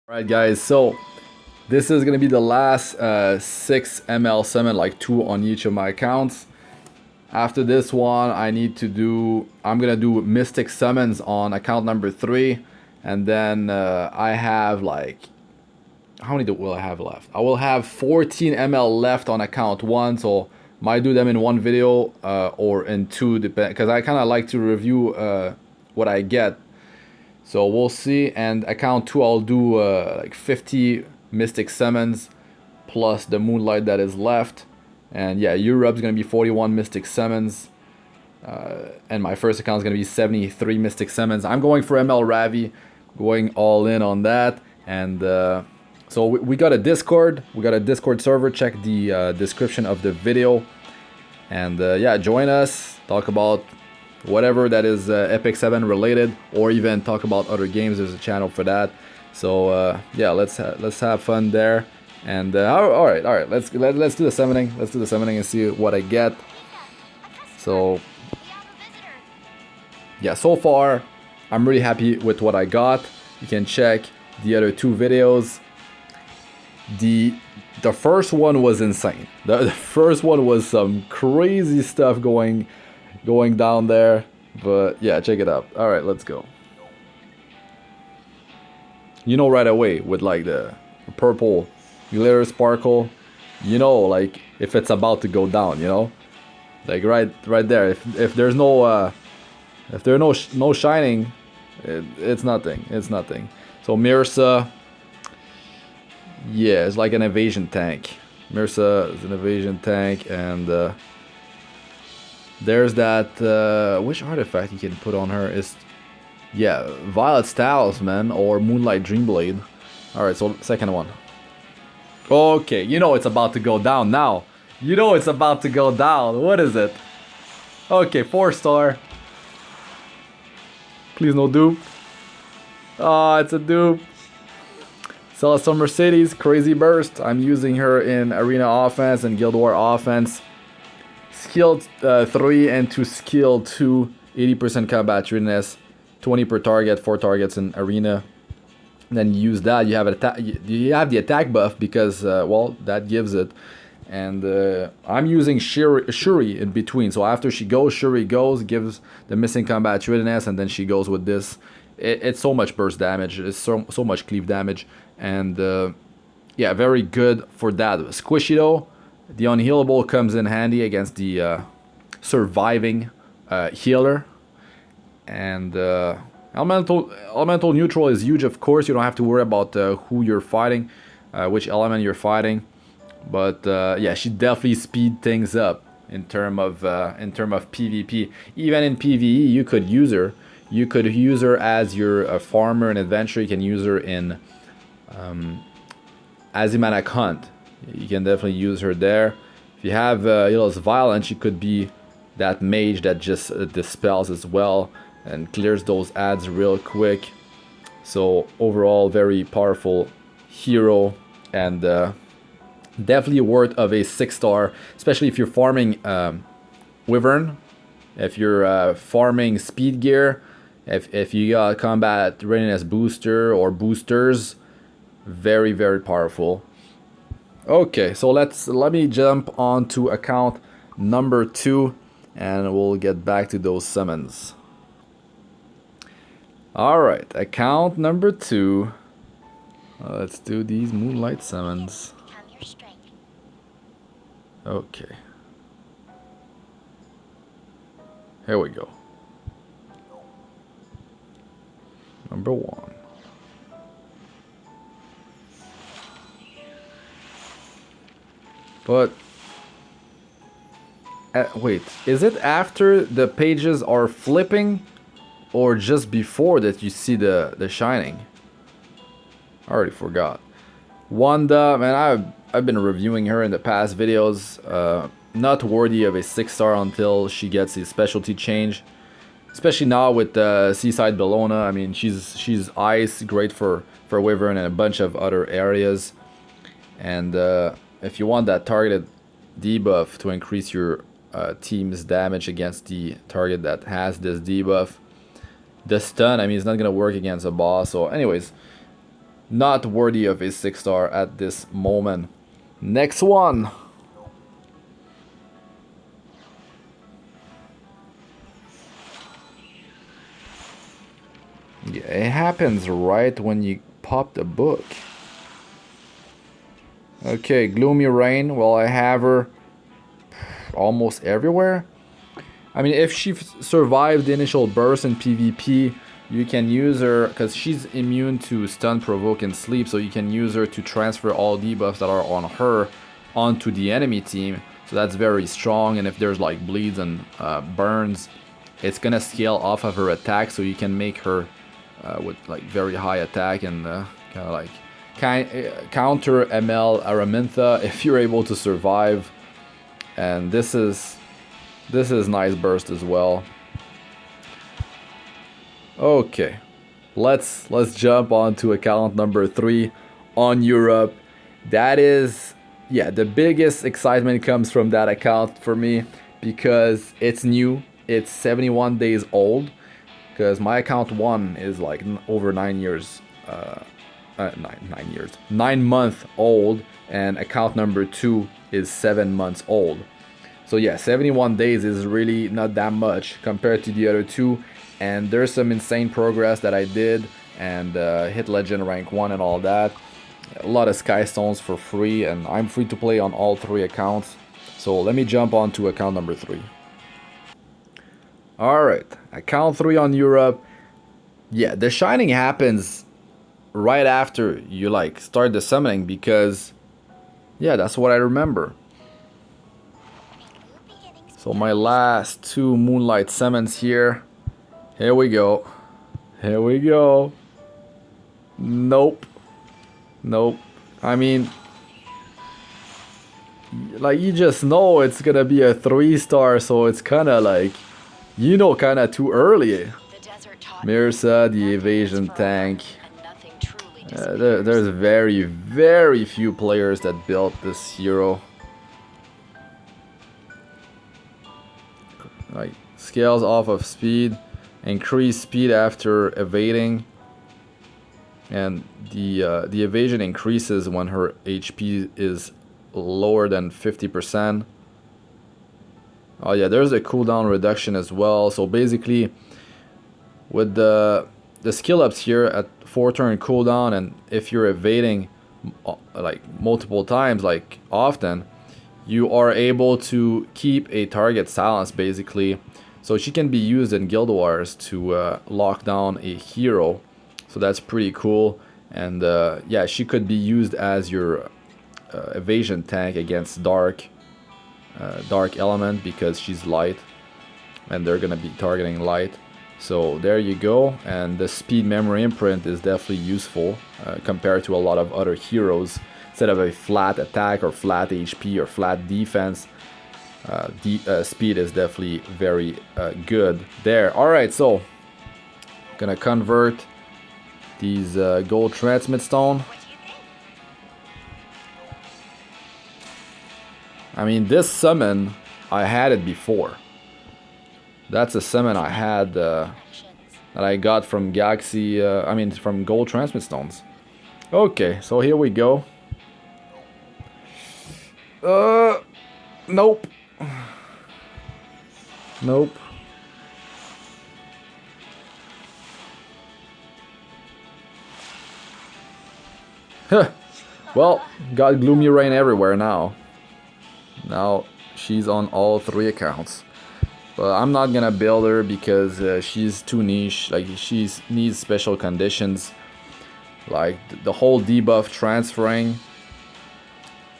Alright guys, so this is gonna be the last 6 ML summon, like 2 on each of my accounts. After this one, I'm gonna do Mystic Summons on account number 3. And then I have like, how many will I have left? I will have 14 ML left on account 1, so might do them in one video or in 2, because I kind of like to review what I get. So we'll see, and account 2 I'll do like 50 Mystic Summons plus the Moonlight that is left. And yeah, Europe's gonna be 41 Mystic Summons. And my first account is gonna be 73 Mystic Summons. I'm going for ML Ravi, going all in on that. And so we got a Discord. We got a Discord server. Check the description of the video. And yeah, join us. Talk about whatever that is Epic7 related, or even talk about other games. There's a channel for that. So yeah, let's have fun there. And all right, let's do the summoning. Let's do the summoning and see what I get. So yeah, so far I'm really happy with what I got. You can check the other 2 videos. The first one was insane. The first one was some crazy stuff going down there, but yeah, check it out. All right, let's go. You know right away with like the purple glitter sparkle, you know, like if it's about to go down, you know, like right there. If there's no no shining, it's nothing. It's nothing. So Mirza, yeah, it's like an evasion tank. Mirza is an evasion tank, and there's that, which artifact you can put on her is, yeah, Violet's Talisman or Moonlight Dreamblade. Alright, so second one. Okay, you know it's about to go down now. You know it's about to go down. What is it? Okay, 4-star. Please no dupe. Oh, it's a dupe. Celestial Mercedes, Crazy Burst. I'm using her in Arena Offense and Guild War Offense. Skill 3 and to skill 2, 80% combat readiness, 20 per target, 4 targets in arena. And then you use that. You have the attack buff because well, that gives it. And I'm using Shuri in between. So after she goes, Shuri goes, gives the missing combat readiness, and then she goes with this. It's so much burst damage. It's so much cleave damage, and yeah, very good for that. Squishy though. The unhealable comes in handy against the surviving healer. And elemental neutral is huge, of course. You don't have to worry about who you're fighting, which element you're fighting. But yeah, she definitely speed things up in term of PvP. Even in PvE, you could use her. You could use her as your farmer and adventurer. You can use her in Azimanak Hunt. You can definitely use her there. If you have Hilos Violence, she could be that mage that just dispels as well and clears those ads real quick. So overall, very powerful hero, and definitely worth of a 6-star, especially if you're farming Wyvern, if you're farming speed gear, if you got combat readiness booster or boosters. Very, very powerful. Okay, so let me jump on to account number 2, and we'll get back to those summons. Alright, account number 2. Let's do these Moonlight summons. Okay. Here we go. Number 1. But wait, is it after the pages are flipping, or just before that you see the shining? I already forgot. Wanda, man, I've been reviewing her in the past videos. Not worthy of a 6-star until she gets a specialty change, especially now with Seaside Bellona. I mean, she's ice, great for Wyvern and a bunch of other areas. And if you want that targeted debuff to increase your team's damage against the target that has this debuff, the stun, I mean, it's not gonna work against a boss. So anyways, not worthy of a 6-star at this moment. Next one. Yeah, it happens right when you pop the book. Okay, Gloomy Rain. Well, I have her almost everywhere. I mean, if she survived the initial burst in PvP, you can use her because she's immune to stun, provoke, and sleep. So you can use her to transfer all debuffs that are on her onto the enemy team. So that's very strong. And if there's like bleeds and burns, it's gonna scale off of her attack. So you can make her with like very high attack and kind of like counter ML Araminta if you're able to survive. And this is nice burst as well. Okay, let's jump on to account number 3 on Europe. That is, yeah, the biggest excitement comes from that account for me because it's new. It's 71 days old because my account 1 is like over 9 years 9 months old, and account number 2 is 7 months old. So yeah, 71 days is really not that much compared to the other two, and there's some insane progress that I did and hit legend rank 1 and all that. A lot of sky stones for free, and I'm free to play on all 3 accounts. So let me jump on to account number 3. Alright, account 3 on Europe. Yeah, the shining happens right after you like start the summoning because yeah, that's what I remember. So my last 2 Moonlight summons here. Here we go. Here we go. Nope. Nope. I mean, like, you just know it's gonna be a 3-star, so it's kind of like, you know, kind of too early. Mirza, the evasion tank. There's very few players that built this hero. Like, scales off of speed, increase speed after evading, and the evasion increases when her HP is lower than 50%. Oh yeah, there's a cooldown reduction as well. So basically, with the skill ups here at 4-turn cooldown, and if you're evading like multiple times, like often, you are able to keep a target silenced basically. So she can be used in Guild Wars to lock down a hero. So that's pretty cool. And yeah, she could be used as your evasion tank against dark element because she's light, and they're gonna be targeting light. So there you go. And the speed memory imprint is definitely useful compared to a lot of other heroes. Instead of a flat attack or flat HP or flat defense, speed is definitely very good there. Alright, so gonna convert these gold transmit stone. I mean, this summon, I had it before. That's a summon I had that I got from Galaxy, from gold transmit stones. Okay, so here we go. Nope. Nope. Well, got Gloomy Rain everywhere now. Now she's on all 3 accounts. But I'm not gonna build her because she's too niche. Like, she needs special conditions. Like, the whole debuff transferring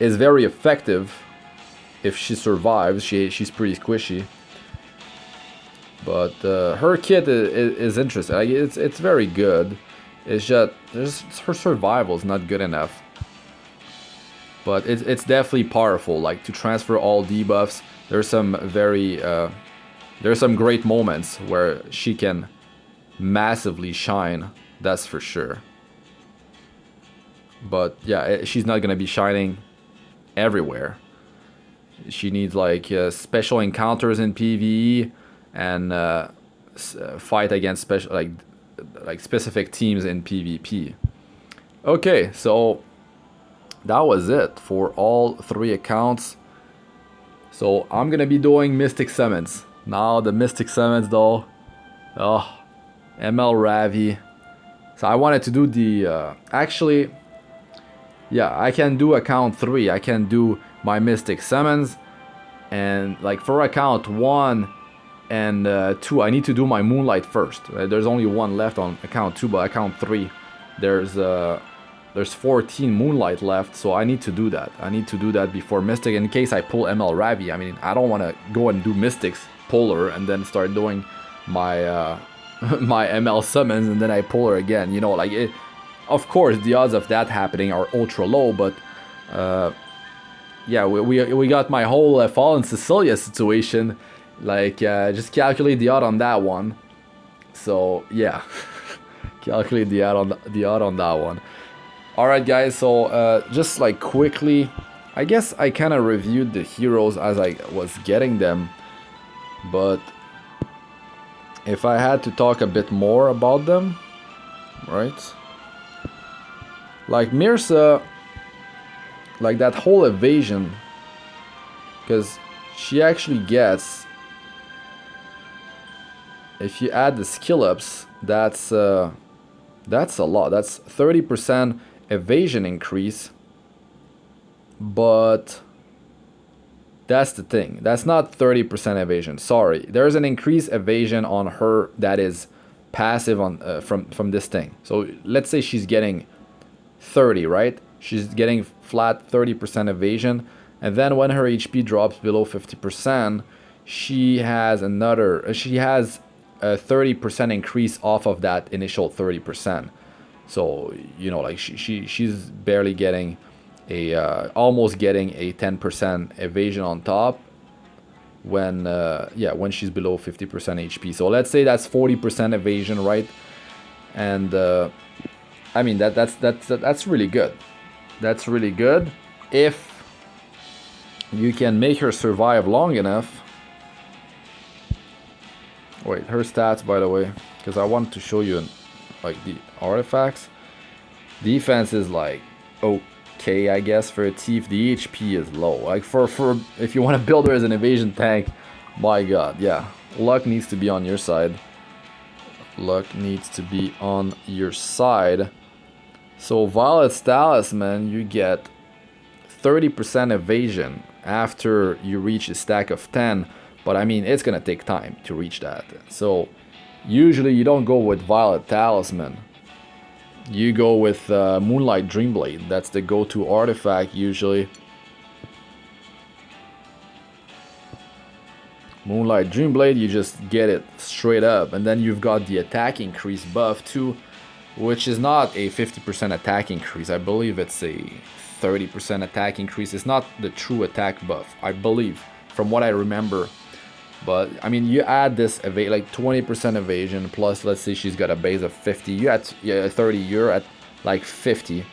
is very effective if she survives. She's pretty squishy. But her kit is interesting. Like, it's very good. It's just her survival is not good enough. But it's definitely powerful. Like, to transfer all debuffs, there's some great moments where she can massively shine. That's for sure. But yeah, she's not gonna be shining everywhere. She needs like special encounters in PvE and fight against special like specific teams in PvP. Okay, so that was it for all 3 accounts. So I'm gonna be doing Mystic Summons. Now the Mystic Summons though, oh, ML Ravi. So I wanted to do the, actually, yeah, I can do account 3. I can do my Mystic Summons. And like for account 1 and 2, I need to do my Moonlight first. There's only 1 left on account 2, but account 3, there's 14 Moonlight left, so I need to do that. I need to do that before Mystic in case I pull ML Ravi. I mean, I don't want to go and do Mystics, pull her, and then start doing my my ML summons, and then I pull her again. You know, like it. Of course, the odds of that happening are ultra low, but yeah, we got my whole Fallen Cecilia situation. Like, just calculate the odd on that one. So yeah, calculate the odd on that one. All right, guys. So just like quickly, I guess I kind of reviewed the heroes as I was getting them, but if I had to talk a bit more about them, right? Like Mirza, like that whole evasion, because she actually gets, if you add the skill ups, that's a lot. That's 30% evasion increase, but that's the thing. That's not 30% evasion. Sorry, there's an increased evasion on her that is passive on from this thing. So let's say she's getting 30, right? She's getting flat 30% evasion, and then when her HP drops below 50%, she has a 30% increase off of that initial 30%. So you know, like she's barely getting a almost getting a 10% evasion on top when when she's below 50% HP. So let's say that's 40% evasion, right? And I mean that's really good. That's really good if you can make her survive long enough. Wait, her stats, by the way, because I want to show you like the artifacts. Defense is like okay, I guess, for a thief. The HP is low. Like for if you want to build her as an evasion tank, my god, yeah, luck needs to be on your side. Luck needs to be on your side. So Violet's Talisman, you get 30% evasion after you reach a stack of 10, but I mean, it's gonna take time to reach that. So usually you don't go with Violet Talisman. You go with Moonlight Dreamblade. That's the go-to artifact usually. Moonlight Dreamblade, you just get it straight up, and then you've got the attack increase buff too, which is not a 50% attack increase. I believe it's a 30% attack increase. It's not the true attack buff, I believe, from what I remember. But I mean, you add this like 20% evasion plus, let's say she's got a base of 50. You at 30, you're at like 50%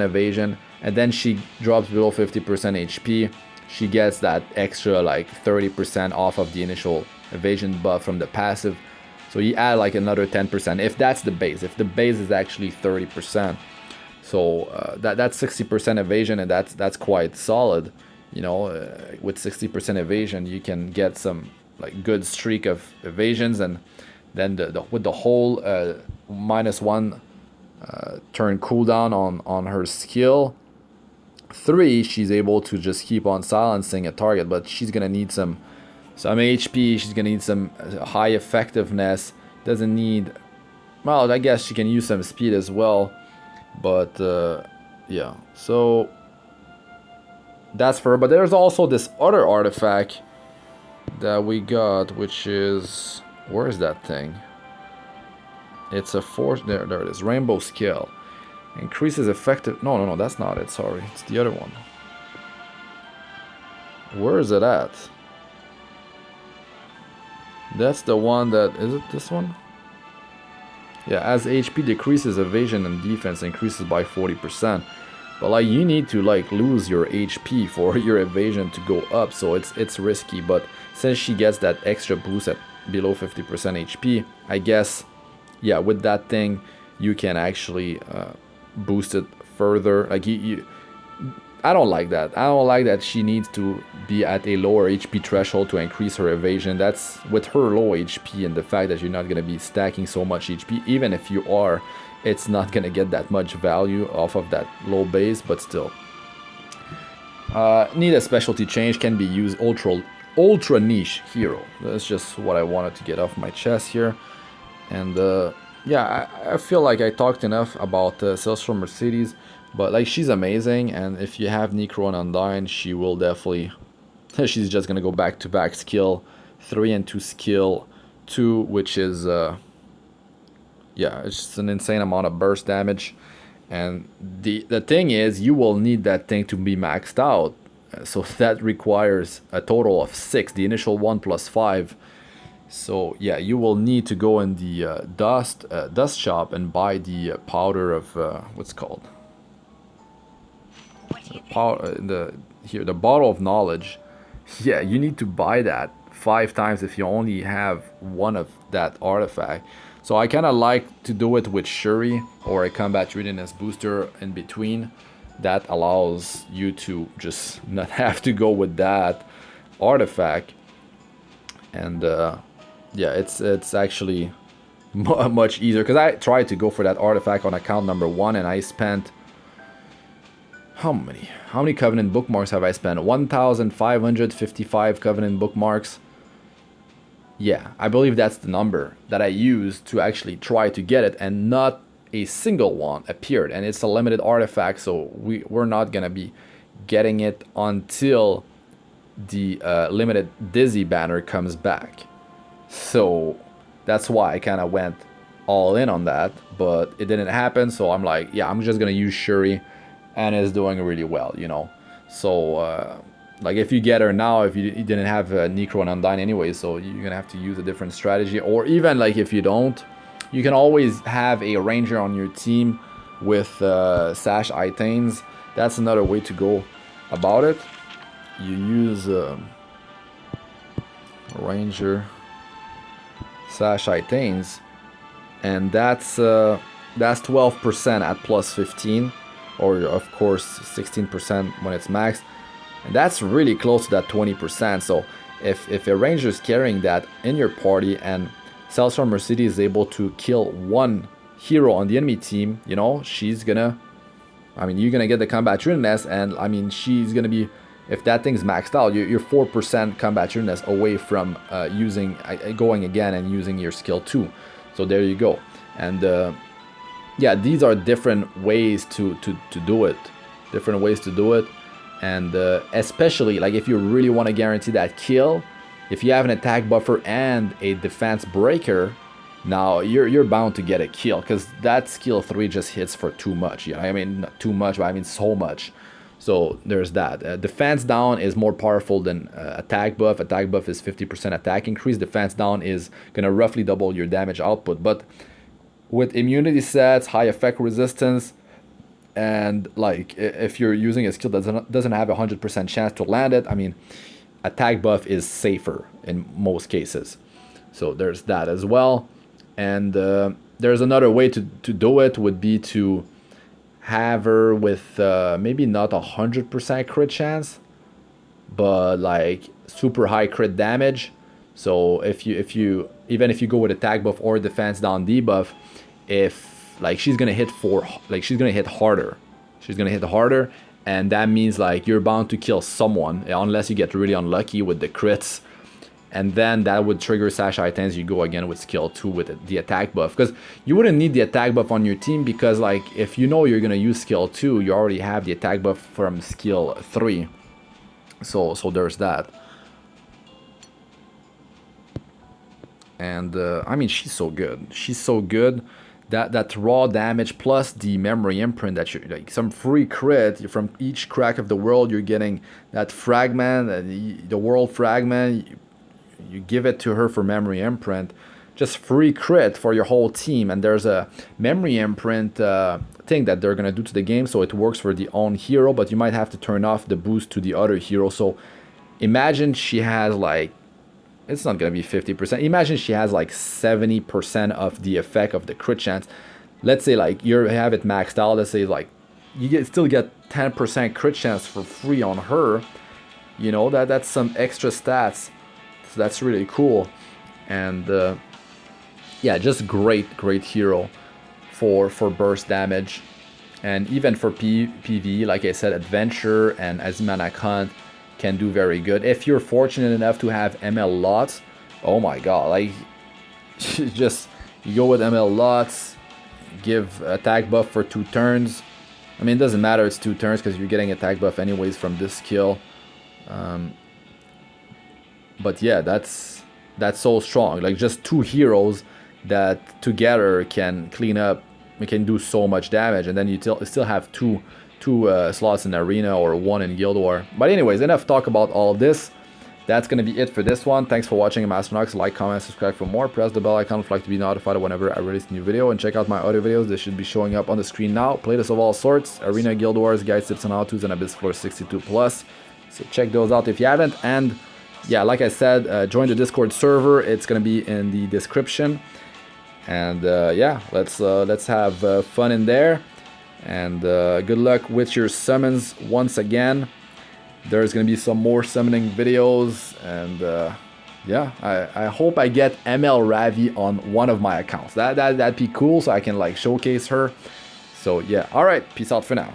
evasion, and then she drops below 50% HP. She gets that extra like 30% off of the initial evasion buff from the passive. So you add like another 10% if that's the base. If the base is actually 30%, so that's 60% evasion, and that's quite solid. You know, with 60% evasion, you can get some like good streak of evasions, and then with the whole -1 turn cooldown on her skill 3, she's able to just keep on silencing a target, but she's gonna need some HP. She's gonna need some high effectiveness. Doesn't need, well, I guess she can use some speed as well, but yeah. So that's for her. But there's also this other artifact that we got, which is, where is that thing? It's a force. There it is. Rainbow Skill increases effective. No, that's not it. Sorry, it's the other one. Where is it at? That's the one that, is it this one? Yeah, as HP decreases, evasion and defense increases by 40%. But like, you need to like lose your HP for your evasion to go up, so it's risky. But since she gets that extra boost at below 50% HP, I guess, yeah, with that thing you can actually boost it further. Like I don't like that. I don't like that she needs to be at a lower HP threshold to increase her evasion. That's with her low HP and the fact that you're not going to be stacking so much HP. Even if you are, it's not going to get that much value off of that low base, but still. Need a specialty change, can be used. Ultra niche hero. That's just what I wanted to get off my chest here. And yeah, I feel like I talked enough about Celestial Mercedes. But like, she's amazing, and if you have Necro and Undyne, she will definitely... she's just gonna go back-to-back skill 3 and 2 skill 2, which is... yeah, it's just an insane amount of burst damage. And the thing is, you will need that thing to be maxed out. So that requires a total of 6, the initial 1 plus 5. So yeah, you will need to go in the dust shop and buy the powder of... what's it called? The bottle of knowledge. Yeah, you need to buy that 5 times if you only have one of that artifact. So I kind of like to do it with Shuri or a combat readiness booster in between. That allows you to just not have to go with that artifact. And yeah, it's actually much easier, because I tried to go for that artifact on account number 1 and I spent... How many Covenant bookmarks have I spent? 1,555 Covenant bookmarks. Yeah, I believe that's the number that I used to actually try to get it, and not a single one appeared. And it's a limited artifact, so we're not gonna be getting it until the limited Dizzy banner comes back. So that's why I kind of went all in on that, but it didn't happen. So I'm like, yeah, I'm just gonna use Shuri. And is doing really well, you know. So like, if you get her now, if you didn't have Necro and Undyne anyway, so you're gonna have to use a different strategy. Or even like, if you don't, you can always have a ranger on your team with Sash Itanes. That's another way to go about it. You use ranger Sash Itanes, and that's 12% at plus 15. Or of course 16% when it's maxed, and that's really close to that 20%. So if a ranger is carrying that in your party and Celestial Mercedes is able to kill one hero on the enemy team, you know, she's gonna... I mean, you're gonna get the combat readiness, and I mean, she's gonna be... If that thing's maxed out, you're 4% combat readiness away from going again and using your skill 2. So there you go. And yeah, these are different ways to do it. Different ways to do it. And especially, like, if you really want to guarantee that kill, if you have an attack buffer and a defense breaker, now you're bound to get a kill, because that skill 3 just hits for too much. You know, I mean, not too much, but I mean so much. So there's that. Defense down is more powerful than attack buff. Attack buff is 50% attack increase. Defense down is gonna roughly double your damage output. But with immunity sets, high effect resistance, and like, if you're using a skill that doesn't have a 100% chance to land it, I mean, attack buff is safer in most cases. So there's that as well. And there's another way to do it, would be to have her with maybe not 100% crit chance, but like super high crit damage. So if you even if you go with attack buff or defense down debuff, if like she's gonna hit harder. She's gonna hit harder, and that means like you're bound to kill someone unless you get really unlucky with the crits. And then that would trigger Sash Itanes. You go again with skill 2 with the attack buff, because you wouldn't need the attack buff on your team, because like, if you know you're gonna use skill 2, you already have the attack buff from skill 3. So there's that. And I mean, she's so good. She's so good. That raw damage plus the memory imprint, that you're like some free crit from each crack of the world. You're getting that fragment, the world fragment. You give it to her for memory imprint, just free crit for your whole team. And there's a memory imprint thing that they're gonna do to the game, so it works for the own hero, but you might have to turn off the boost to the other hero. So imagine she has like, it's not gonna be 50%. Imagine she has like 70% of the effect of the crit chance. let's say like you have it maxed out, let's say like you still get 10% crit chance for free on her, you know, that's some extra stats, so that's really cool. And yeah, just great hero for burst damage, and even for PV, like I said, Adventure and Azimana Khan can do very good if you're fortunate enough to have ML lots. Oh my god, like just you go with ML lots, give attack buff for 2 turns. I mean, it doesn't matter, it's 2 turns because you're getting attack buff anyways from this skill. But yeah, that's so strong. Like just 2 heroes that together can clean up, we can do so much damage, and then you still have two slots in arena or 1 in Guild War. But anyways, enough talk about all this. That's gonna be it for this one. Thanks for watching. I'm Astranox. Like, comment, subscribe for more. Press the bell icon if you'd like to be notified whenever I release a new video. And check out my other videos. They should be showing up on the screen now. Playlists of all sorts. Arena, Guild Wars, guides, tips, and how-tos, and Abyss Floor 62+. So check those out if you haven't. And yeah, like I said, join the Discord server. It's gonna be in the description. And yeah, let's have fun in there. And good luck with your summons once again. There's gonna be some more summoning videos, and yeah, I hope I get ML Ravi on one of my accounts. That'd be cool, so I can like showcase her. So yeah, all right, peace out for now.